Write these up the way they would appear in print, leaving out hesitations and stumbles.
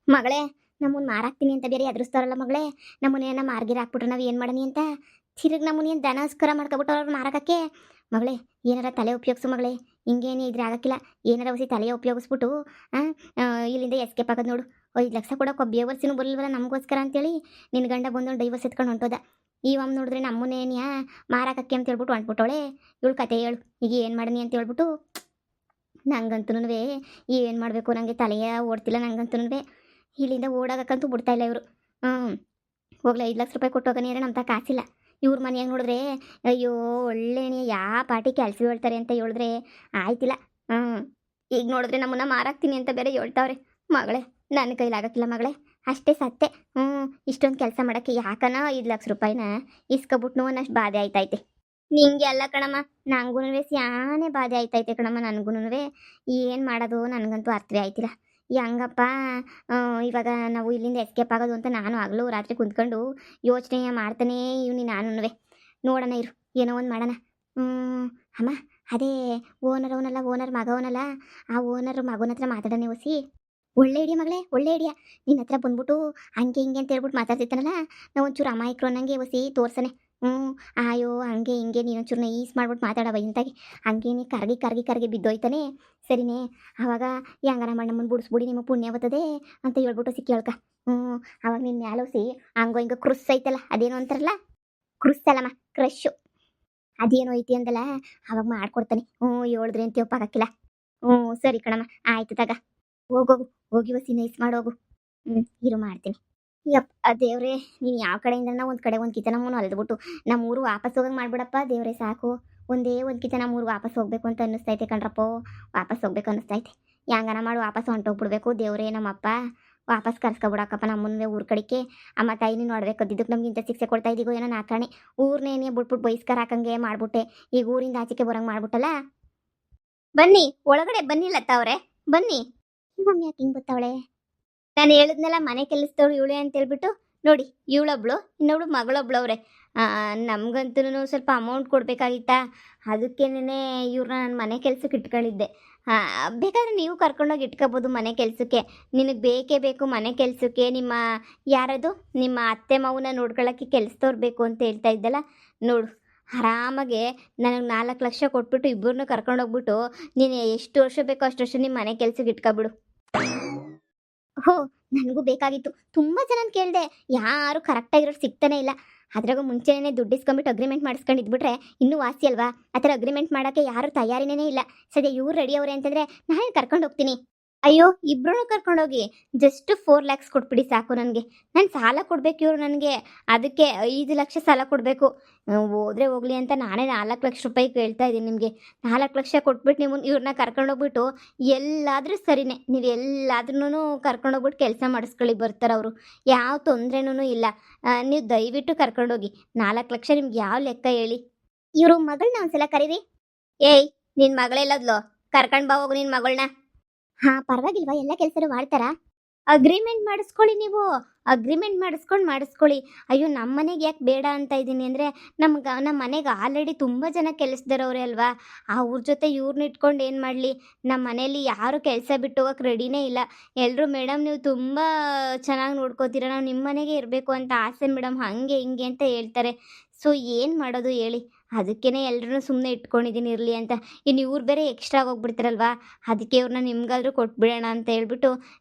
ಮಗಳೇ, ನಮ್ಮನ್ನ ಮಾರಾಕ್ತೀನಿ ಅಂತ ಬೇರೆ ಎದುರಿಸ್ತಾರಲ್ಲ ಮಗಳೇ. ನಮ್ಮನ್ನೇನ ಮಾರ್ಗಿರ ಹಾಕ್ಬಿಟ್ರೆ ನಾವು ಏನು ಮಾಡಣಿ ಅಂತ ತಿರುಗಿ ನಮ್ಮನ್ನೇನು ದನಸ್ಕರ ಮಾಡ್ಕೊಬಿಟ್ಟು ಅವ್ರು ಮಾರಕಕ್ಕೆ. ಮಗಳೇ, ಏನಾರ ತಲೆ ಉಪಯೋಗಿಸು ಮಗಳೇ. ಹಿಂಗೇನು ಇದ್ರೆ ಆಗಕ್ಕಿಲ್ಲ. ಏನಾರ ಹೊಸಿ ತಲೆ ಉಪಯೋಗಿಸ್ಬಿಟ್ಟು ಇಲ್ಲಿಂದ ಎಸ್ಕೇಪ್ ಆಗೋದು ನೋಡು. 5 ಲಕ್ಷ ಕೊಡೋಕೆ ಬೇವರ್ಸಿನೂ ಬರಲ್ವಲ್ಲ ನಮಗೋಸ್ಕರ ಅಂತೇಳಿ ನಿನ್ನ ಗಂಡ ಬಂದು ಡೈವರ್ಸ್ ಎತ್ಕೊಂಡು ಹೊಂಟೋದ. ಇವಮ್ಮ ನೋಡಿದ್ರೆ ನಮ್ಮನ್ನೇನ್ಯಾ ಮಾರಾಕಕ್ಕೆ ಅಂತ ಹೇಳ್ಬಿಟ್ಟು ಹೊಂಟ್ಬಿಟ್ಟವಳೆ. ಇವಳು ಕತೆ ಹೇಳು, ಈಗ ಏನು ಮಾಡಣಿ ಅಂತ ಹೇಳ್ಬಿಟ್ಟು ನಂಗಂತೂ ಏನು ಮಾಡಬೇಕು ನನಗೆ ತಲೆಯ ಓಡ್ತಿಲ್ಲ. ನಂಗಂತೂ ಇಲ್ಲಿಂದ ಓಡಾಗಕ್ಕಂತೂ ಬಿಡ್ತಾ ಇಲ್ಲ ಇವರು. ಹೋಗ್ಲಿ, 5 ಲಕ್ಷ ರೂಪಾಯಿ ಕೊಟ್ಟು ಹೋಗೋಣ ನಮ್ಮ ತಾ ಕಾಸಿಲ್ಲ. ಇವ್ರ ಮನೆಯಾಗ ನೋಡಿದ್ರೆ ಅಯ್ಯೋ ಒಳ್ಳೆಯ ಯಾವ ಪಾರ್ಟಿ ಕೆಲಸ ಹೇಳ್ತಾರೆ ಅಂತ ಹೇಳಿದ್ರೆ ಆಯ್ತಿಲ್ಲ. ಈಗ ನೋಡಿದ್ರೆ ನಮ್ಮನ್ನ ಮಾರಾಕ್ತೀನಿ ಅಂತ ಬೇರೆ ಹೇಳ್ತಾವ್ರೆ. ಮಗಳೇ, ನನ್ನ ಕೈಲಾಗಕ್ಕಿಲ್ಲ ಮಗಳೇ, ಅಷ್ಟೇ ಸತ್ತೆ. ಇಷ್ಟೊಂದು ಕೆಲಸ ಮಾಡೋಕ್ಕೆ ಯಾಕನ 5 ಲಕ್ಷ ರೂಪಾಯಿನ ಇಸ್ಕೊಬಿಟ್ನು ಅನ್ನಷ್ಟು ಬಾಧೆ ಆಯ್ತೈತೆ. ನಿಂಗೆ ಅಲ್ಲ ಕಣಮ್ಮ, ನನಗೂ ಸ್ಯಾನೆ ಬಾಧೆ ಆಯ್ತೈತೆ ಕಣಮ್ಮ. ನನಗೂ ಏನು ಮಾಡೋದು ನನಗಂತೂ ಅರ್ಥವೇ ಆಯ್ತಿಲ್ಲ. ಹೆಂಗಪ್ಪ ಇವಾಗ ನಾವು ಇಲ್ಲಿಂದ ಎಸ್ಕೇಪ್ ಆಗೋದು ಅಂತ ನಾನು ಹಗಲು ರಾತ್ರಿ ಕುಂತ್ಕೊಂಡು ಯೋಚನೆ ಮಾಡ್ತಾನೇ ಇವ್ನಿ. ನಾನು ನೋಡೋಣ ಇರು, ಏನೋ ಒಂದು ಮಾಡೋಣ. ಅಮ್ಮ, ಅದೇ ಅವನಲ್ಲ, ಓನರ್ ಮಗವನಲ್ಲ, ಆ ಓನರ್ ಮಗನ ಹತ್ರ ಮಾತಾಡೋಣ ಹೊಸಿ. ಒಳ್ಳೆ ಐಡಿಯಾ ಮಗಳೇ, ಒಳ್ಳೆ ಐಡಿಯಾ. ನಿನ್ನ ಹತ್ರ ಬಂದ್ಬಿಟ್ಟು ಹಂಗೆ ಹಿಂಗೆ ಅಂತ ಹೇಳ್ಬಿಟ್ಟು ಮಾತಾಡ್ತಿರ್ತಾನಲ್ಲ, ನಾವು ಒಂಚೂರು ಅಮಾಯಕರು ಅನ್ನಂಗೆ ಹೊಸಿ ತೋರ್ಸನೆ. ಅಯ್ಯೋ ಹಂಗೆ ಹಿಂಗೆ ನೀನೊಂಚೂರು ಈಸ್ ಮಾಡ್ಬಿಟ್ಟು ಮಾತಾಡವ ಇಂತಾಗಿ ಹಂಗೇನೆ ಕರ್ಗಿ ಬಿದ್ದೋಯ್ತಾನೆ. ಸರಿನೇ, ಆವಾಗ ಹೆಂಗಾರ ಮಾಡಿ ನಮ್ಮನ್ನು ಬಿಡಿಸ್ಬಿಡಿ, ನಿಮಗೆ ಪುಣ್ಯ ಬರ್ತದೆ ಅಂತ ಹೇಳ್ಬಿಟ್ಟು ಕೇಳ್ಕ. ಆವಾಗ ನಿನ್ನ ಮ್ಯಾಲೋಸಿ ಹಂಗೋ ಹಿಂಗೆ ಕ್ರುಸ್ ಐತಲ್ಲ, ಅದೇನೋ ಅಂತಾರಲ್ಲ, ಕ್ರುಸ್ ಅಲ್ಲಮ್ಮ, ಕ್ರಶ್ಶು. ಅದೇನೋ ಐತಿ ಅಂದಲ್ಲ, ಆವಾಗ ಮಾಡ್ಕೊಡ್ತಾನೆ. ಹೇಳಿದ್ರೆ ಅಂತ ಒಪ್ಪಾಗಕ್ಕಿಲ್ಲ. ಸರಿ ಕಣಮ್ಮ, ಆಯ್ತು ತಗ, ಹೋಗೋಗು, ಹೋಗಿ ಹೊಸಿ ನೈಸ್ ಮಾಡೋಗು. ಇರು ಮಾಡ್ತೀನಿ. ಯಪ್ಪ ದೇವ್ರೆ, ನೀನು ಯಾವ ಕಡೆಯಿಂದ ಒಂದು ಕಡೆ ಒಂದು ಕಿತ ನಮ್ಮನ್ನು ಅಲ್ದ್ಬಿಟ್ಟು ನಮ್ಮೂರು ವಾಪಸ್ ಹೋಗಂಗೆ ಮಾಡ್ಬಿಡಪ್ಪ ದೇವ್ರೆ, ಸಾಕು. ಒಂದೇ ಒಂದು ಕಿತ ನಮ್ಮೂರು ವಾಪಸ್ ಹೋಗ್ಬೇಕು ಅಂತ ಅನ್ನಿಸ್ತೈತೆ ಕಣ್ರಪ್ಪ. ವಾಪಸ್ ಹೋಗ್ಬೇಕು ಅನ್ನಿಸ್ತೈತೆ. ಹೆಂಗನ ಮಾಡಿ ವಾಪಸ್ ಹೊಂಟೋಗ್ಬಿಡ್ಬೇಕು ದೇವ್ರೆ. ನಮ್ಮಪ್ಪ ವಾಪಸ್ ಕರ್ಸ್ಕೊಬಿಡಕ್ಕಪ್ಪ ನಮ್ಮನ್ನೇ ಊರ ಕಡೆಗೆ. ಅಮ್ಮ ತಾಯಿನಿ ನೋಡ್ಬೇಕದ್ದಿದ್ದಕ್ಕೆ ನಮ್ಗೆ ಇಂಥ ಶಿಕ್ಷೆ ಕೊಡ್ತಾ ಇದ್ದೀಗೋ ಏನೋ ನಾಕಾಣೆ. ಊರ್ನೇನೇ ಬಿಟ್ಬಿಟ್ಟು ಬೈಸ್ಕರ ಹಾಕಂಗೆ ಮಾಡ್ಬಿಟ್ಟೆ. ಈಗ ಊರಿಂದ ಆಚೆಗೆ ಬರಂಗೆ ಮಾಡ್ಬಿಟ್ಟಲ್ಲ. ಬನ್ನಿ ಒಳಗಡೆ, ಬನ್ನಿ ಲತ್ತವ್ರೆ, ಬನ್ನಿ. ಮಮ್ಮಿ ಯಾಕೆ ಹಿಂಗೆ ಗೊತ್ತವಳೆ? ನಾನು ಹೇಳಿದ್ನೆಲ್ಲ ಮನೆ ಕೆಲಸದವಳು ಇವಳೆ ಅಂತ ಹೇಳ್ಬಿಟ್ಟು ನೋಡಿ, ಇವಳೊಬ್ಳು, ಇನ್ನೊಬ್ಳು ಮಗಳೊಬ್ಳವ್ರೆ. ನಮಗಂತೂ ಸ್ವಲ್ಪ ಅಮೌಂಟ್ ಕೊಡಬೇಕಾಗಿತ್ತಾ, ಅದಕ್ಕೇನೆ ಇವ್ರನ್ನ ನಾನು ಮನೆ ಕೆಲಸಕ್ಕೆ ಇಟ್ಕೊಂಡಿದ್ದೆ. ಬೇಕಾದ್ರೆ ನೀವು ಕರ್ಕೊಂಡೋಗಿ ಇಟ್ಕೋಬೋದು ಮನೆ ಕೆಲಸಕ್ಕೆ. ನಿನಗೆ ಬೇಕೇ ಬೇಕು ಮನೆ ಕೆಲಸಕ್ಕೆ. ಯಾರದು ನಿಮ್ಮ ಅತ್ತೆ ಮಾವನ್ನ ನೋಡ್ಕೊಳ್ಳೋಕ್ಕೆ ಕೆಲಸದವ್ರು ಬೇಕು ಅಂತ ಹೇಳ್ತಾ ಇದ್ದಲ್ಲ, ನೋಡು ಆರಾಮಾಗೆ ನನಗೆ 4 ಲಕ್ಷ ಕೊಟ್ಬಿಟ್ಟು ಇಬ್ಬರನ್ನೂ ಕರ್ಕೊಂಡೋಗ್ಬಿಟ್ಟು ನೀನು ಎಷ್ಟು ವರ್ಷ ಬೇಕೋ ಅಷ್ಟು ವರ್ಷ ನಿಮ್ಮ ಮನೆ ಕೆಲಸಕ್ಕೆ ಇಟ್ಕೊಬಿಡು. ನನಗೂ ಬೇಕಾಗಿತ್ತು. ತುಂಬ ಜನ ಕೇಳಿದೆ, ಯಾರು ಕರೆಕ್ಟಾಗಿರೋರು ಸಿಗ್ತಾನೆ ಇಲ್ಲ. ಅದ್ರಾಗ ಮುಂಚೆನೇ ದುಡ್ಡು ಇಸ್ಕೊಂಬಿಟ್ಟು ಅಗ್ರಿಮೆಂಟ್ ಮಾಡಿಸ್ಕೊಂಡು ಇದ್ಬಿಟ್ರೆ ಇನ್ನೂ ವಾಸಿ ಅಲ್ವಾ? ಆ ಥರ ಅಗ್ರಿಮೆಂಟ್ ಮಾಡೋಕ್ಕೆ ಯಾರು ತಯಾರಿನೇ ಇಲ್ಲ. ಸದ್ಯ ಇವ್ರು ರೆಡಿ ಅವ್ರೆ ಅಂತಂದರೆ ನಾನು ಕರ್ಕೊಂಡು ಹೋಗ್ತೀನಿ. ಅಯ್ಯೋ, ಇಬ್ಬರೂ ಕರ್ಕೊಂಡೋಗಿ ಜಸ್ಟ್ 4 ಲ್ಯಾಕ್ಸ್ ಕೊಟ್ಬಿಡಿ ಸಾಕು ನನಗೆ. ನಾನು ಸಾಲ ಕೊಡಬೇಕು ಇವರು ನನಗೆ, ಅದಕ್ಕೆ 5 ಲಕ್ಷ ಸಾಲ ಕೊಡಬೇಕು. ಹೋದ್ರೆ ಹೋಗಲಿ ಅಂತ ನಾನೇ 4 ಲಕ್ಷ ರೂಪಾಯಿ ಕೇಳ್ತಾ ಇದ್ದೀನಿ ನಿಮಗೆ. 4 ಲಕ್ಷ ಕೊಟ್ಬಿಟ್ಟು ನೀವು ಇವ್ರನ್ನ ಕರ್ಕೊಂಡೋಗ್ಬಿಟ್ಟು ಎಲ್ಲಾದರೂ ಸರಿನೇ, ನೀವು ಎಲ್ಲಾದ್ರೂ ಕರ್ಕೊಂಡೋಗ್ಬಿಟ್ಟು ಕೆಲಸ ಮಾಡಿಸ್ಕೊಳ್ಳಿ, ಬರ್ತಾರೆ ಅವರು. ಯಾವ ತೊಂದರೆನೂ ಇಲ್ಲ. ನೀವು ದಯವಿಟ್ಟು ಕರ್ಕೊಂಡೋಗಿ. 4 ಲಕ್ಷ ನಿಮ್ಗೆ ಯಾವ ಲೆಕ್ಕ ಹೇಳಿ? ಇವರು ಮಗಳನ್ನ ಒಂದ್ಸಲ ಕರೀರಿ. ಏಯ್, ನಿನ್ನ ಮಗಳೆಲ್ಲದ್ಲು, ಕರ್ಕೊಂಡು ಬಾ ಹೋಗು ನಿನ್ನ ಮಗಳನ್ನ. ಪರವಾಗಿಲ್ವಾ, ಎಲ್ಲ ಕೆಲಸನೂ ಮಾಡ್ತಾರಾ? ಅಗ್ರಿಮೆಂಟ್ ಮಾಡಿಸ್ಕೊಳ್ಳಿ ನೀವು, ಅಗ್ರಿಮೆಂಟ್ ಮಾಡಿಸ್ಕೊಳ್ಳಿ. ಅಯ್ಯೋ, ನಮ್ಮ ಮನೆಗೆ ಯಾಕೆ ಬೇಡ ಅಂತ ಇದ್ದೀನಿ ಅಂದರೆ, ನಮ್ಮ ಮನೆಗೆ ಆಲ್ರೆಡಿ ತುಂಬ ಜನ ಕೆಲಸದವ್ರೆ ಅಲ್ವಾ. ಅವ್ರ ಜೊತೆ ಇವ್ರನ್ನ ಇಟ್ಕೊಂಡು ಏನು ಮಾಡಲಿ? ನಮ್ಮ ಮನೇಲಿ ಯಾರು ಕೆಲಸ ಬಿಟ್ಟು ಹೋಗೋಕೆ ರೆಡಿನೇ ಇಲ್ಲ. ಎಲ್ಲರೂ ಮೇಡಮ್ ನೀವು ತುಂಬ ಚೆನ್ನಾಗಿ ನೋಡ್ಕೋತೀರ, ನಾವು ನಿಮ್ಮ ಮನೆಗೆ ಇರಬೇಕು ಅಂತ ಆಸೆ ಮೇಡಮ್, ಹಾಗೆ ಹಿಂಗೆ ಅಂತ ಹೇಳ್ತಾರೆ. ಸೊ ಏನು ಮಾಡೋದು ಹೇಳಿ? ಅದಕ್ಕೇ ಎಲ್ಲರೂ ಸುಮ್ಮನೆ ಇಟ್ಕೊಂಡಿದ್ದೀನಿ ಇರಲಿ ಅಂತ. ಇನ್ನು ಇವ್ರು ಬೇರೆ ಎಕ್ಸ್ಟ್ರಾ ಹೋಗ್ಬಿಡ್ತಾರಲ್ವಾ, ಅದಕ್ಕೆ ಇವ್ರನ್ನ ನಿಮ್ಗಾದ್ರೂ ಕೊಟ್ಬಿಡೋಣ ಅಂತ ಹೇಳ್ಬಿಟ್ಟು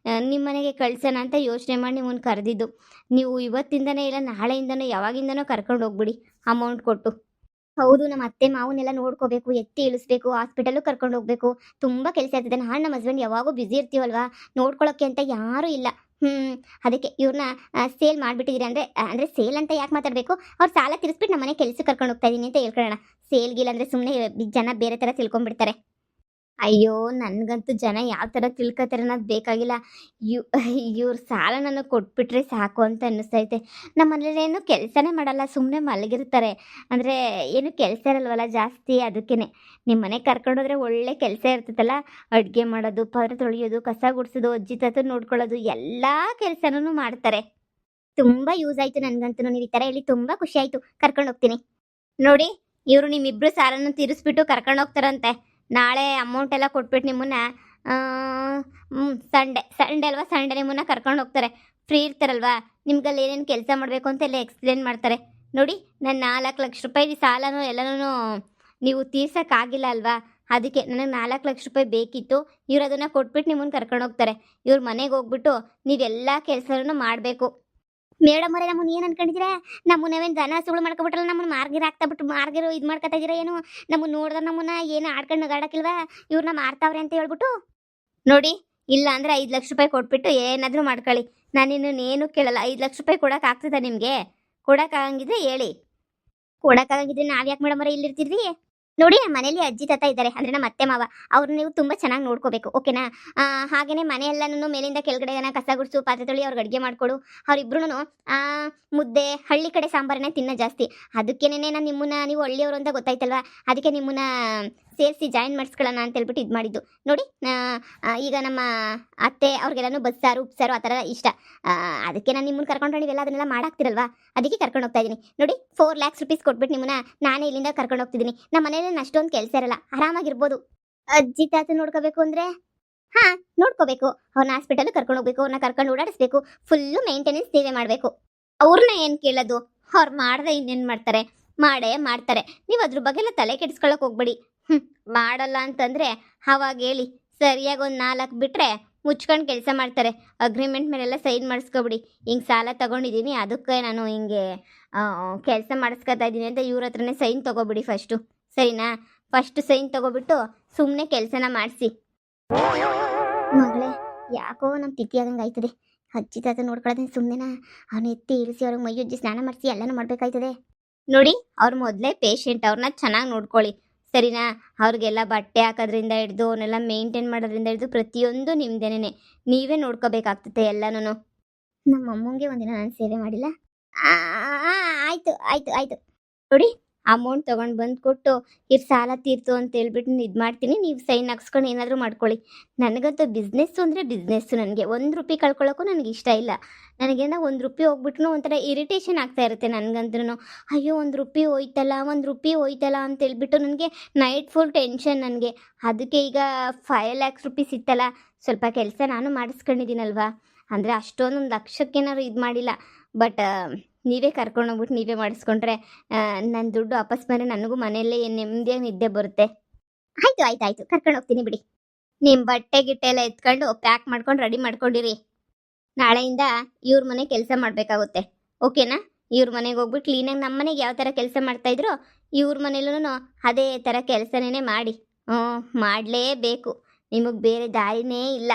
ನಿಮ್ಮ ಮನೆಗೆ ಕಳ್ಸೋಣ ಅಂತ ಯೋಚನೆ ಮಾಡಿ ನಿಮ್ಮನ್ನು ಕರೆದಿದ್ದು. ನೀವು ಇವತ್ತಿಂದನೇ ಇಲ್ಲ ನಾಳೆಯಿಂದನೋ ಯಾವಾಗಿಂದನೋ ಕರ್ಕೊಂಡು ಹೋಗ್ಬಿಡಿ ಅಮೌಂಟ್ ಕೊಟ್ಟು. ಹೌದು, ನಮ್ಮ ಅತ್ತೆ ಮಾವನ್ನೆಲ್ಲ ನೋಡ್ಕೋಬೇಕು, ಎತ್ತಿ ಇಳಿಸ್ಬೇಕು, ಹಾಸ್ಪಿಟಲ್ಲು ಕರ್ಕೊಂಡು ಹೋಗ್ಬೇಕು, ತುಂಬ ಕೆಲಸ ಇರ್ತದೆ. ನಾನು ನಮ್ಮ ಹಸ್ಬೆಂಡ್ ಯಾವಾಗೂ ಬ್ಯುಸಿ ಇರ್ತೀವಲ್ವಾ, ನೋಡ್ಕೊಳ್ಳೋಕ್ಕೆ ಅಂತ ಯಾರೂ ಇಲ್ಲ. ಅದಕ್ಕೆ ಇವ್ರನ್ನ ಸೇಲ್ ಮಾಡಿಬಿಟ್ಟಿದ್ದೀರಿ ಅಂದರೆ ಸೇಲ್ ಅಂತ ಯಾಕೆ ಮಾತಾಡಬೇಕು? ಅವ್ರು ಸಾಲ ತೀರಿಸ್ಬಿಟ್ಟು ನಮ್ಮ ಮನೆ ಕೆಲಸಕ್ಕೆ ಕರ್ಕೊಂಡು ಹೋಗ್ತಾ ಇದ್ದೀನಿ ಅಂತ ಹೇಳ್ಕೊಳ್ಳೋಣ. ಸೇಲ್ಗಿಲ್ಲ ಅಂದರೆ ಸುಮ್ಮನೆ ಜನ ಬೇರೆ ಥರ ತಿಳ್ಕೊಂಡ್ಬಿಡ್ತಾರೆ. ಅಯ್ಯೋ, ನನಗಂತೂ ಜನ ಯಾವ ಥರ ತಿಳ್ಕೊತಾರೆ ಅನ್ನೋದು ಬೇಕಾಗಿಲ್ಲ. ಇವ್ರ ಸಾಲ ನನಗೆ ಕೊಟ್ಬಿಟ್ರೆ ಸಾಕು ಅಂತ ಅನ್ನಿಸ್ತೈತೆ. ನಮ್ಮ ಮನೇಲೇನು ಕೆಲಸನೇ ಮಾಡಲ್ಲ, ಸುಮ್ಮನೆ ಮಲಗಿರ್ತಾರೆ. ಅಂದರೆ ಏನು ಕೆಲಸ ಇರಲ್ವಲ್ಲ ಜಾಸ್ತಿ, ಅದಕ್ಕೇ. ನಿಮ್ಮ ಮನೆಗೆ ಕರ್ಕೊಂಡೋದ್ರೆ ಒಳ್ಳೆ ಕೆಲಸ ಇರ್ತೈತಲ್ಲ, ಅಡುಗೆ ಮಾಡೋದು, ಪಾತ್ರೆ ತೊಳೆಯೋದು, ಕಸ ಗುಡಿಸೋದು, ಅಜ್ಜಿ ತಾತ ನೋಡ್ಕೊಳ್ಳೋದು, ಎಲ್ಲ ಕೆಲಸನೂ ಮಾಡ್ತಾರೆ. ತುಂಬ ಯೂಸ್ ಆಯಿತು ನನಗಂತೂ. ನೀವು ಈ ಥರ ಹೇಳಿ ತುಂಬ ಖುಷಿ ಆಯಿತು. ಕರ್ಕೊಂಡು ಹೋಗ್ತೀನಿ ನೋಡಿ. ಇವರು ನಿಮ್ಮಿಬ್ಬರು ಸಾಲನ್ನು ತೀರಿಸ್ಬಿಟ್ಟು ಕರ್ಕೊಂಡು ಹೋಗ್ತಾರಂತೆ. ನಾಳೆ ಅಮೌಂಟ್ ಎಲ್ಲ ಕೊಟ್ಬಿಟ್ಟು ನಿಮ್ಮನ್ನ ಸಂಡೇ ಅಲ್ವಾ, ಸಂಡೇ ನಿಮ್ಮನ್ನ ಕರ್ಕೊಂಡು ಹೋಗ್ತಾರೆ. ಫ್ರೀ ಇರ್ತಾರಲ್ವಾ, ನಿಮ್ಗಲ್ಲಿ ಏನೇನು ಕೆಲಸ ಮಾಡಬೇಕು ಅಂತ ಎಲ್ಲ ಎಕ್ಸ್ಪ್ಲೇನ್ ಮಾಡ್ತಾರೆ. ನೋಡಿ, ನನ್ನ 4 ಲಕ್ಷ ರೂಪಾಯಿ ಸಾಲನೂ ಎಲ್ಲನೂ ನೀವು ತೀರ್ಸೋಕ್ಕಾಗಿಲ್ಲ ಅಲ್ವಾ, ಅದಕ್ಕೆ ನನಗೆ 4 ಲಕ್ಷ ರೂಪಾಯಿ ಬೇಕಿತ್ತು. ಇವ್ರು ಅದನ್ನು ಕೊಟ್ಬಿಟ್ಟು ನಿಮ್ಮನ್ನು ಕರ್ಕೊಂಡು ಹೋಗ್ತಾರೆ. ಇವ್ರ ಮನೆಗೆ ಹೋಗ್ಬಿಟ್ಟು ನೀವೆಲ್ಲ ಕೆಲಸನೂ ಮಾಡಬೇಕು. ಮೇಡಮ್ ಅವರೇ, ನಮ್ಮನ್ನು ಏನು ಅನ್ಕೊಂಡಿದ್ದೀರಾ? ನಮ್ಮನ್ನೇನು ದನ ಸುಳ್ಳು ಮಾಡ್ಕೊಬಿಟ್ರಲ್ಲ, ನಮ್ಮನ್ನು ಮಾರ್ಗಿರ ಆಗ್ತಾ ಬಿಟ್ಟು ಮಾರ್ಗಿರೋ ಇದು ಮಾಡ್ಕೊತಾ ಇದ್ದೀರಾ ಏನು? ನಮ್ಮನ್ನು ನೋಡಿದ್ರೆ ನಮ್ಮನ್ನ ಏನು ಆಡ್ಕೊಂಡು ನಗಾಡಕ್ಕಿಲ್ವಾ? ಇವ್ರನ್ನ ಮಾರ್ತಾವ್ರೆ ಅಂತ ಹೇಳ್ಬಿಟ್ಟು. ನೋಡಿ, ಇಲ್ಲ ಅಂದರೆ 5 ಲಕ್ಷ ರೂಪಾಯಿ ಕೊಟ್ಬಿಟ್ಟು ಏನಾದರೂ ಮಾಡ್ಕೊಳ್ಳಿ. ನಾನಿನ್ನು ಕೇಳಲ್ಲ. 5 ಲಕ್ಷ ರೂಪಾಯಿ ಕೊಡೋಕ್ಕಾಗ್ತದ ನಿಮಗೆ? ಕೊಡೋಕ್ಕಾಗಂಗಿದ್ರೆ ಹೇಳಿ. ಕೊಡೋಕ್ಕಾಗಂಗಿದ್ರೆ ನಾವು ಯಾಕೆ ಮೇಡಮ್ ಅವರೇ ಇಲ್ಲಿರ್ತಿದ್ವಿ? ನೋಡಿ, ಮನೇಲಿ ಅಜ್ಜಿ ತಾತ ಇದ್ದಾರೆ, ಅಂದರೆ ನಮ್ಮ ಅತ್ತೆ ಮಾವ. ಅವ್ರನ್ನ ನೀವು ತುಂಬ ಚೆನ್ನಾಗಿ ನೋಡ್ಕೋಬೇಕು, ಓಕೆನಾ? ಹಾಗೆಯೇ ಮನೆಯೆಲ್ಲನೂ ಮೇಲಿಂದ ಕೆಳಗಡೆ ಕಸ ಗುಡಿಸು, ಪಾತ್ರೆ ತೊಳಿ, ಅವ್ರಿಗೆ ಅಡುಗೆ ಮಾಡಿಕೊಡು. ಅವರಿಬ್ರು ಮುದ್ದೆ, ಹಳ್ಳಿ ಕಡೆ ಸಾಂಬಾರನ್ನೇ ತಿನ್ನೋ ಜಾಸ್ತಿ. ಅದಕ್ಕೇನೆ ನಾನು ನಿಮ್ಮನ್ನ, ನೀವು ಹಳ್ಳಿಯವರು ಅಂತ ಗೊತ್ತಾಯ್ತಲ್ವಾ, ಅದಕ್ಕೆ ನಿಮ್ಮನ್ನ ಸೇರಿಸಿ ಜಾಯಿನ್ ಮಾಡಿಸ್ಕೊಳ್ಳೋಣ ಅಂತ ಹೇಳ್ಬಿಟ್ಟು ಇದು ಮಾಡಿದ್ದು. ನೋಡಿ, ಈಗ ನಮ್ಮ ಅತ್ತೆ ಅವ್ರಿಗೆಲ್ಲನೂ ಬಸ್ಸಾರು ಉಪ್ಸಾರು ಆ ಥರ ಇಷ್ಟ. ಅದಕ್ಕೆ ನಾನು ನಿಮ್ಮನ್ನು ಕರ್ಕೊಂಡ್ರೆ ನೀವೆಲ್ಲ ಅದನ್ನೆಲ್ಲ ಮಾಡಾಕ್ತಿರಲ್ವಾ, ಅದಕ್ಕೆ ಕರ್ಕೊಂಡು ಹೋಗ್ತಾ ಇದ್ದೀನಿ. ನೋಡಿ, 4 lakhs ಕೊಟ್ಬಿಟ್ಟು ನಿಮ್ಮನ್ನ ನಾನೇ ಇಲ್ಲಿಂದ ಕರ್ಕೊಂಡು ಹೋಗ್ತಿದ್ದೀನಿ. ನಮ್ಮ ಮನೇಲಿ ಅಷ್ಟೊಂದು ಕೆಲಸ ಇರಲ್ಲ, ಆರಾಮಾಗಿರ್ಬೋದು. ಅಜ್ಜಿ ತಾತ ನೋಡ್ಕೋಬೇಕು ಅಂದರೆ ನೋಡ್ಕೋಬೇಕು. ಅವ್ರನ್ನ ಹಾಸ್ಪಿಟಲ್ ಕರ್ಕೊಂಡು ಹೋಗ್ಬೇಕು, ಅವ್ರನ್ನ ಕರ್ಕೊಂಡು ಓಡಾಡಿಸ್ಬೇಕು, ಫುಲ್ಲು ಮೇಂಟೆನೆನ್ಸ್ ನೀವೇ ಮಾಡಬೇಕು. ಅವ್ರನ್ನ ಏನು ಕೇಳೋದು, ಅವ್ರು ಮಾಡ್ದೆ ಇನ್ನೇನು ಮಾಡ್ತಾರೆ, ಮಾಡೇ ಮಾಡ್ತಾರೆ. ನೀವು ಅದ್ರ ಬಗ್ಗೆ ಎಲ್ಲ ತಲೆ ಕೆಡಿಸ್ಕೊಳ್ಳೋಕೆ ಹೋಗ್ಬೇಡಿ. ಮಾಡಲ್ಲ ಅಂತಂದರೆ ಅವಾಗ ಹೇಳಿ, ಸರಿಯಾಗಿ ಒಂದು 4 ಬಿಟ್ಟರೆ ಮುಚ್ಕೊಂಡು ಕೆಲಸ ಮಾಡ್ತಾರೆ. ಅಗ್ರಿಮೆಂಟ್ ಮೇಲೆಲ್ಲ ಸೈನ್ ಮಾಡಿಸ್ಕೊಬಿಡಿ. ಹಿಂಗೆ ಸಾಲ ತೊಗೊಂಡಿದ್ದೀನಿ, ಅದಕ್ಕೆ ನಾನು ಹಿಂಗೆ ಕೆಲಸ ಮಾಡಿಸ್ಕೊತಾ ಇದ್ದೀನಿ ಅಂತ ಇವ್ರ ಹತ್ರನೇ ಸೈನ್ ತೊಗೊಬಿಡಿ ಫಸ್ಟು, ಸರಿನಾ? ಫಸ್ಟ್ ಸೈನ್ ತೊಗೊಬಿಟ್ಟು ಸುಮ್ಮನೆ ಕೆಲಸನ ಮಾಡಿಸಿ. ಮಗಳೇ, ಯಾಕೋ ನಮ್ಮ ತಿಥಿ ಆದಂಗೆ ಆಯ್ತದೆ. ಅಜ್ಜಿ ತಾತ ನೋಡ್ಕೊಳ್ಳೋದೇ ಸುಮ್ಮನೆನಾ? ಅವನು ಎತ್ತಿ ಇಳಿಸಿ ಅವ್ರಿಗೆ ಮೈಯುಜ್ಜಿ ಸ್ನಾನ ಮಾಡಿಸಿ ಎಲ್ಲನೂ ಮಾಡಬೇಕಾಯ್ತದೆ. ನೋಡಿ, ಅವ್ರು ಮೊದಲೇ ಪೇಷೆಂಟ್, ಅವ್ರನ್ನ ಚೆನ್ನಾಗಿ ನೋಡ್ಕೊಳ್ಳಿ, ಸರಿನಾ? ಅವ್ರಿಗೆಲ್ಲ ಬಟ್ಟೆ ಹಾಕೋದ್ರಿಂದ ಹಿಡ್ದು ಅವನ್ನೆಲ್ಲ ಮೇಂಟೈನ್ ಮಾಡೋದ್ರಿಂದ ಹಿಡ್ದು ಪ್ರತಿಯೊಂದು ನಿಮ್ದೇನೆ, ನೀವೇ ನೋಡ್ಕೋಬೇಕಾಗ್ತದೆ ಎಲ್ಲನೂ. ನಮ್ಮ ಅಮ್ಮಂಗೆ ಒಂದಿನ ನಾನು ಸೇವೆ ಮಾಡಿಲ್ಲ. ಆಯಿತು ಆಯಿತು ಆಯಿತು. ನೋಡಿ, ಅಮೌಂಟ್ ತೊಗೊಂಡು ಬಂದು ಕೊಟ್ಟು ಇಷ್ಟು ಸಾಲ ತೀರ್ತು ಅಂತ ಹೇಳ್ಬಿಟ್ಟು ಇದು ಮಾಡ್ತೀನಿ, ನೀವು ಸೈನ್ ಹಾಕ್ಸ್ಕೊಂಡು ಏನಾದರೂ ಮಾಡ್ಕೊಳ್ಳಿ. ನನಗಂತೂ ಬಿಸ್ನೆಸ್ಸು ಅಂದರೆ ಬಿಸ್ನೆಸ್ಸು. ನನಗೆ 1 ರೂಪಾಯಿ ಕಳ್ಕೊಳ್ಳೋಕ್ಕೂ ನನಗೆ ಇಷ್ಟ ಇಲ್ಲ. ನನಗೇನೋ 1 ರೂಪಾಯಿ ಹೋಗ್ಬಿಟ್ಟು ಒಂಥರ ಇರಿಟೇಷನ್ ಆಗ್ತಾ ಇರುತ್ತೆ ನನಗಂದ್ರೂ. ಅಯ್ಯೋ, 1 ರೂಪಾಯಿ ಹೋಯ್ತಲ್ಲ, 1 ರೂಪಾಯಿ ಹೋಯ್ತಲ್ಲ ಅಂತ ಹೇಳ್ಬಿಟ್ಟು ನನಗೆ ನೈಟ್ ಫುಲ್ ಟೆನ್ಷನ್ ನನಗೆ. ಅದಕ್ಕೆ ಈಗ 5 lakhs ರೂಪೀಸ್ ಇತ್ತಲ್ಲ, ಸ್ವಲ್ಪ ಕೆಲಸ ನಾನು ಮಾಡಿಸ್ಕೊಂಡಿದ್ದೀನಲ್ವಾ, ಅಂದರೆ ಅಷ್ಟೊಂದು 1 ಲಕ್ಷಕ್ಕೇನಾದ್ರು ಇದು ಮಾಡಿಲ್ಲ. ಬಟ್ ನೀವೇ ಕರ್ಕೊಂಡೋಗ್ಬಿಟ್ಟು ನೀವೇ ಮಾಡಿಸ್ಕೊಂಡ್ರೆ ನನ್ನ ದುಡ್ಡು ವಾಪಸ್ ಬಂದರೆ ನನಗೂ ಮನೆಯಲ್ಲೇ ನೆಮ್ಮದಿಯಾಗಿ ನಿದ್ದೆ ಬರುತ್ತೆ. ಆಯಿತು ಆಯ್ತು ಆಯಿತು, ಕರ್ಕೊಂಡು ಹೋಗ್ತೀನಿ ಬಿಡಿ. ನಿಮ್ಮ ಬಟ್ಟೆ ಗಿಟ್ಟೆ ಎಲ್ಲ ಎತ್ಕೊಂಡು ಪ್ಯಾಕ್ ಮಾಡ್ಕೊಂಡು ರೆಡಿ ಮಾಡ್ಕೊಂಡಿರಿ. ನಾಳೆಯಿಂದ ಇವ್ರ ಮನೆ ಕೆಲಸ ಮಾಡಬೇಕಾಗುತ್ತೆ, ಓಕೆನಾ? ಇವ್ರ ಮನೆಗೆ ಹೋಗ್ಬಿಟ್ಟು ಕ್ಲೀನಾಗಿ ನಮ್ಮ ಮನೆಗೆ ಯಾವ ಥರ ಕೆಲಸ ಮಾಡ್ತಾಯಿದ್ರು ಇವ್ರ ಮನೇಲೂ ಅದೇ ಥರ ಕೆಲಸನೇ ಮಾಡಿ. ಮಾಡಲೇಬೇಕು, ನಿಮಗೆ ಬೇರೆ ದಾರಿನೇ ಇಲ್ಲ.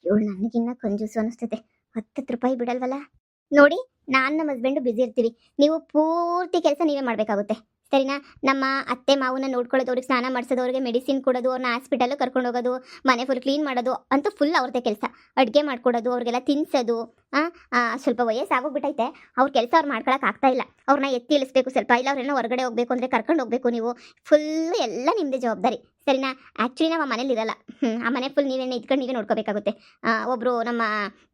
ಇವಳು ನನಗಿನ್ನ ಕಂಜೂಸು ಅನ್ನಿಸ್ತೈತೆ. 10 ರೂಪಾಯಿ ಬಿಡಲ್ವಲ್ಲ. ನೋಡಿ, ನಾನು ನಮ್ಮ ಹಸ್ಬೆಂಡು ಬ್ಯುಸಿ ಇರ್ತೀವಿ, ನೀವು ಪೂರ್ತಿ ಕೆಲಸ ನೀವೇ ಮಾಡಬೇಕಾಗುತ್ತೆ, ಸರಿನಾ? ನಮ್ಮ ಅತ್ತೆ ಮಾವನ್ನ ನೋಡ್ಕೊಳ್ಳೋದು, ಅವ್ರಿಗೆ ಸ್ನಾನ ಮಾಡಿಸೋದು, ಅವ್ರಿಗೆ ಮೆಡಿಸಿನ್ ಕೊಡೋದು, ಅವ್ರನ್ನ ಹಾಸ್ಪಿಟಲ್ಗೆ ಕರ್ಕೊಂಡು ಹೋಗೋದು, ಮನೆ ಫುಲ್ ಕ್ಲೀನ್ ಮಾಡೋದು ಅಂತೂ ಫುಲ್ ಅವ್ರದ್ದೇ ಕೆಲಸ. ಅಡುಗೆ ಮಾಡ್ಕೊಡೋದು, ಅವ್ರಿಗೆಲ್ಲ ತಿನ್ನಿಸೋದು. ಸ್ವಲ್ಪ ವಯಸ್ಸಾಗೋಗ್ಬಿಟ್ಟೈತೆ, ಅವ್ರ ಕೆಲಸ ಅವ್ರು ಮಾಡ್ಕೊಳಕ್ಕೆ ಆಗ್ತಾ ಇಲ್ಲ. ಅವ್ರನ್ನ ಎತ್ತಿ ಇಳಿಸ್ಬೇಕು ಸ್ವಲ್ಪ, ಇಲ್ಲ ಅವ್ರನ್ನ ಹೊರಗಡೆ ಹೋಗಬೇಕು ಅಂದರೆ ಕರ್ಕೊಂಡು ಹೋಗಬೇಕು ನೀವು. ಫುಲ್ಲು ಎಲ್ಲ ನಿಮ್ಮದೇ ಜವಾಬ್ದಾರಿ, ಸರಿನಾ? ಆ್ಯಕ್ಚುಲಿ ನಾವು ಆ ಮನೇಲಿ ಇರಲ್ಲ. ಆ ಮನೆ ಫುಲ್ ನೀವೇನೇ ಇದ್ಕೊಂಡು ನೀವೇ ನೋಡ್ಕೋಬೇಕಾಗುತ್ತೆ. ಒಬ್ಬರು ನಮ್ಮ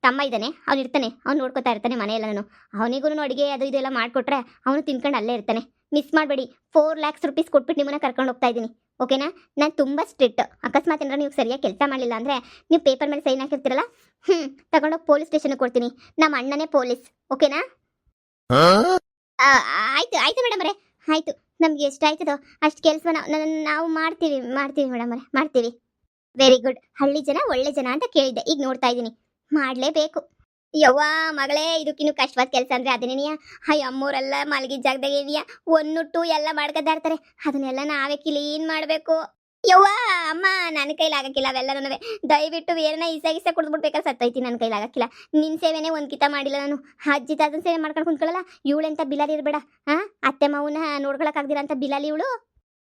ತಮ್ಮ ಇದ್ದಾನೆ, ಅವ್ನು ಇರ್ತಾನೆ, ಅವ್ನು ನೋಡ್ಕೊತಾ ಇರ್ತಾನೆ ಮನೆಯೆಲ್ಲನೂ. ಅವನಿಗೂ ಅಡುಗೆ ಅದು ಇದೆಲ್ಲ ಮಾಡಿಕೊಟ್ರೆ ಅವನು ತಿನ್ಕೊಂಡು ಅಲ್ಲೇ ಇರ್ತಾನೆ. ಮಿಸ್ ಮಾಡಬೇಡಿ. 4 lakhs ರೂಪೀಸ್ ಕೊಟ್ಬಿಟ್ಟು ನಿಮ್ಮನ್ನ ಕರ್ಕೊಂಡು ಹೋಗ್ತಾ ಇದ್ದೀನಿ, ಓಕೆನಾ? ನಾನು ತುಂಬ ಸ್ಟ್ರಿಕ್ಟ್. ಅಕಸ್ಮಾತ್ ಏನಾರ ನೀವು ಸರಿಯಾಗಿ ಕೆಲಸ ಮಾಡಲಿಲ್ಲ ಅಂದರೆ ನೀವು ಪೇಪರ್ ಮೇಲೆ ಸೈನ್ ಹಾಕಿರ್ತೀರಲ್ಲ, ತಗೊಂಡೋಗಿ ಪೊಲೀಸ್ ಸ್ಟೇಷನ್ಗೆ ಕೊಡ್ತೀನಿ. ನಮ್ಮ ಅಣ್ಣನೇ ಪೊಲೀಸ್, ಓಕೆನಾ? ಆಯಿತು ಆಯಿತು ಮೇಡಮ್ ಅವರೇ, ಆಯಿತು. ನಮ್ಗೆ ಎಷ್ಟು ಆಯ್ತದೋ ಅಷ್ಟು ಕೆಲಸ ನಾವು ಮಾಡ್ತೀವಿ ಮೇಡಮ್ ಅವರೇ, ಮಾಡ್ತೀವಿ. Very good. ಹಳ್ಳಿ ಜನ ಒಳ್ಳೆ ಜನ ಅಂತ ಕೇಳಿದ್ದೆ, ಈಗ ನೋಡ್ತಾ ಇದ್ದೀನಿ. ಮಾಡಲೇಬೇಕು. ಯವ್ವ ಮಗಳೇ, ಇದಕ್ಕಿನ್ನು ಕಷ್ಟವಾದ ಕೆಲಸ ಅಂದರೆ ಅದೇನೇನಿಯ? ಅಮ್ಮೂರೆಲ್ಲ ಮಲಗಿದ ಜಾಗದಾಗ ಏನಿಯ 1, 2 ಎಲ್ಲ ಮಾಡ್ಕೊತಾ ಇರ್ತಾರೆ, ಅದನ್ನೆಲ್ಲ ನಾವೇ ಕ್ಲೀನ್ ಮಾಡಬೇಕು. ಯವ್ವ ಅಮ್ಮ, ನನ್ನ ಕೈಲಾಗಕ್ಕಿಲ್ಲ ಅವೆಲ್ಲನೂ. ದಯವಿಟ್ಟು ಏನ ಈಸ ಕುಡಿದ್ಬಿಡ್ಬೇಕಾದ್ರೆ ಸತ್ತೈತಿ, ನನ್ನ ಕೈಲಾಗಕ್ಕಿಲ್ಲ. ನಿನ್ನ ಸೇವೆನೇ ಒಂದು ಕಿತ ಮಾಡಿಲ್ಲ ನಾನು. ಅಜ್ಜಿ ತಾತನ ಸೇವೆ ಮಾಡ್ಕೊಂಡು ಕುಂತ್ಕೊಳ್ಳಲ್ಲ. ಇವಳೆಂತ ಬಿಲಾಲಿ ಇರಬೇಡ. ಅತ್ತೆ ಮಾವನ್ನ ನೋಡ್ಕೊಳಕ್ಕಾಗ್ದಿರ ಅಂತ ಬಿಲಾಲಿ ಇವಳು.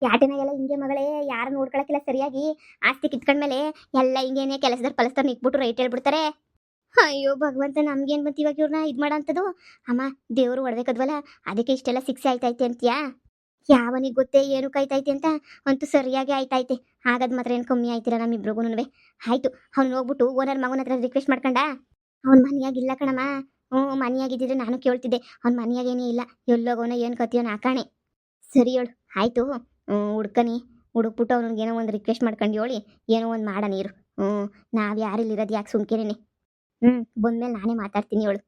ಯಾಟನ ಎಲ್ಲ ಹಿಂಗೆ ಮಗಳೇ, ಯಾರು ನೋಡ್ಕೊಳಕ್ಕಿಲ್ಲ ಸರಿಯಾಗಿ. ಆಸ್ತಿ ಕಿತ್ಕೊಂಡ್ಮೇಲೆ ಎಲ್ಲ ಹಿಂಗೇನೆ ಕೆಲಸದವ್ರು ಪಲಸ್ದವ್ರು ನಿಕ್ಬಿಟ್ಟು ರೈಟ್ ಹೇಳ್ಬಿಡ್ತಾರೆ. ಅಯ್ಯೋ ಭಗವಂತ, ನಮ್ಗೇನು ಬಂತು ಇವಾಗ ಇವ್ರನ್ನ ಇದು ಮಾಡೋಂಥದ್ದು? ಅಮ್ಮ, ದೇವರು ಹೊಡ್ಬೇಕದ್ವಲ್ಲ, ಅದಕ್ಕೆ ಇಷ್ಟೆಲ್ಲ ಶಿಕ್ಷೆ ಆಯ್ತೈತೆ ಅಂತೀಯಾ? ಯಾವನಿಗೆ ಗೊತ್ತೇ ಏನು ಕಾಯ್ತೈತೆ ಅಂತ. ಅಂತೂ ಸರಿಯಾಗಿ ಆಯ್ತೈತೆ. ಹಾಗಾದ್ ಮಾತ್ರ ಏನು ಕಮ್ಮಿ ಆಯ್ತಿರ ನಮ್ಮಿಬ್ರಿಗೂ? ಆಯಿತು, ಅವ್ನು ಹೋಗ್ಬಿಟ್ಟು ಓನರ್ ಮಗನ ಹತ್ರ ರಿಕ್ವೆಸ್ಟ್ ಮಾಡ್ಕೊಂಡ. ಅವ್ನ ಮನೆಯಾಗಿಲ್ಲ ಕಣಮ್ಮ. ಮನೆಯಾಗಿದ್ದಿದ್ರೆ ನಾನು ಕೇಳ್ತಿದ್ದೆ. ಅವ್ನ ಮನೆಯಾಗೇನೇ ಇಲ್ಲ, ಎಲ್ಲೋಗೋನೋ ಏನು ಕತ್ತಿಯೋನ ಹಾಕಾಣೆ. ಸರಿ ಹೇಳು, ಆಯಿತು. ಹುಡ್ಕನಿ, ಹುಡುಕ್ಬಿಟ್ಟು ಅವ್ನಿಗೆ ಏನೋ ಒಂದು ರಿಕ್ವೆಸ್ಟ್ ಮಾಡ್ಕೊಂಡು ಹೇಳಿ ಏನೋ ಒಂದು ಮಾಡ ನೀರು, ಹ್ಞೂ ನಾವು ಯಾರಿಲ್ಲಿರೋದು ಯಾಕೆ ಸುಮ್ಕಿರೇನೆ. ಹ್ಞೂ ಬಂದ್ಮೇಲೆ ನಾನೇ ಮಾತಾಡ್ತೀನಿ ಅವಳು.